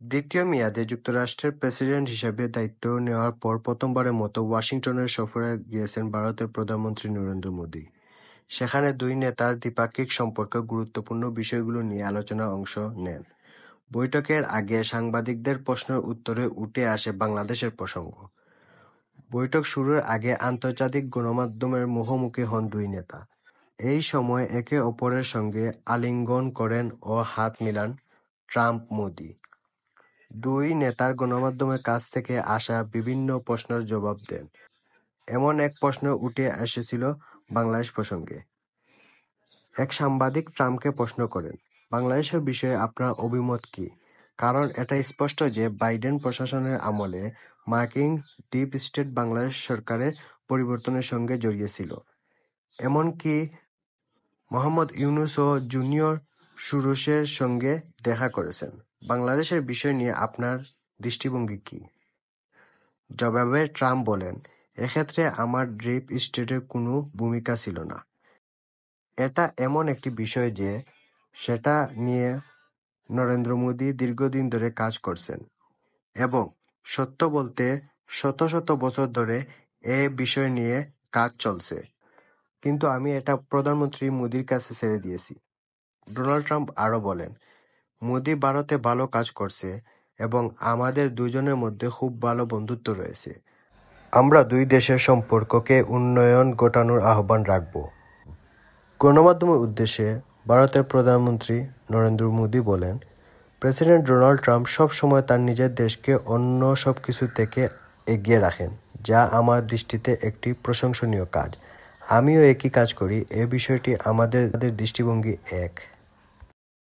দ্বিতীয় মেয়াদে যুক্তরাষ্ট্রের প্রেসিডেন্ট হিসেবে দায়িত্ব নেওয়ার পর প্রথমবারের মতো ওয়াশিংটনের সফরে গিয়েছেন ভারতের প্রধানমন্ত্রী নরেন্দ্র মোদি। সেখানে দুই নেতার দ্বিপাক্ষিক সম্পর্কের গুরুত্বপূর্ণ বিষয়গুলো নিয়ে আলোচনায় অংশ নেন। বৈঠকের আগে সাংবাদিকদের প্রশ্নের উত্তরে উঠে আসে বাংলাদেশের প্রসঙ্গ। বৈঠক শুরুর আগে আন্তর্জাতিক গণমাধ্যমের মুখোমুখি হন দুই নেতা। এই সময় একে অপরের সঙ্গে আলিঙ্গন করেন ও হাত মিলান ট্রাম্প-মোদি। দুই নেতার গণমাধ্যমের কাছ থেকে আসা বিভিন্ন প্রশ্নের জবাব দেন। এমন এক প্রশ্ন উঠে এসেছিল বাংলাদেশ প্রসঙ্গে। এক সাংবাদিক ট্রাম্পকে প্রশ্ন করেন, বাংলাদেশের বিষয়ে আপনার অভিমত কি? কারণ এটা স্পষ্ট যে বাইডেন প্রশাসনের আমলে মার্কিন ডিপ স্টেট বাংলাদেশ সরকারের পরিবর্তনের সঙ্গে জড়িয়েছিল। এমনকি মোহাম্মদ ইউনূসও জুনিয়র সুরোসের সঙ্গে দেখা করেছেন। বাংলাদেশের বিষয় নিয়ে আপনার দৃষ্টিভঙ্গি কি? জবাবে ট্রাম্প বলেন, এক্ষেত্রে আমার ডিপ স্টেটের কোনো ভূমিকা ছিল না। এটা এমন একটি বিষয় যে সেটা নিয়ে নরেন্দ্র মোদি দীর্ঘদিন ধরে কাজ করছেন এবং সত্য বলতে শত শত বছর ধরে এ বিষয় নিয়ে কাজ চলছে। কিন্তু আমি এটা প্রধানমন্ত্রী মোদির কাছে ছেড়ে দিয়েছি। ডোনাল্ড ট্রাম্প আরও বলেন, মোদি ভারতে ভালো কাজ করছে এবং আমাদের দুজনের মধ্যে খুব ভালো বন্ধুত্ব রয়েছে। আমরা দুই দেশের সম্পর্ককে উন্নয়ন ঘটানোর আহ্বান রাখব। গণমাধ্যমের উদ্দেশ্যে ভারতের প্রধানমন্ত্রী নরেন্দ্র মোদি বলেন, প্রেসিডেন্ট ডোনাল্ড ট্রাম্প সব সময় তার নিজের দেশকে অন্য সব কিছু থেকে এগিয়ে রাখেন, যা আমার দৃষ্টিতে একটি প্রশংসনীয় কাজ। আমিও একই কাজ করি। এ বিষয়টি আমাদের দৃষ্টিভঙ্গি এক।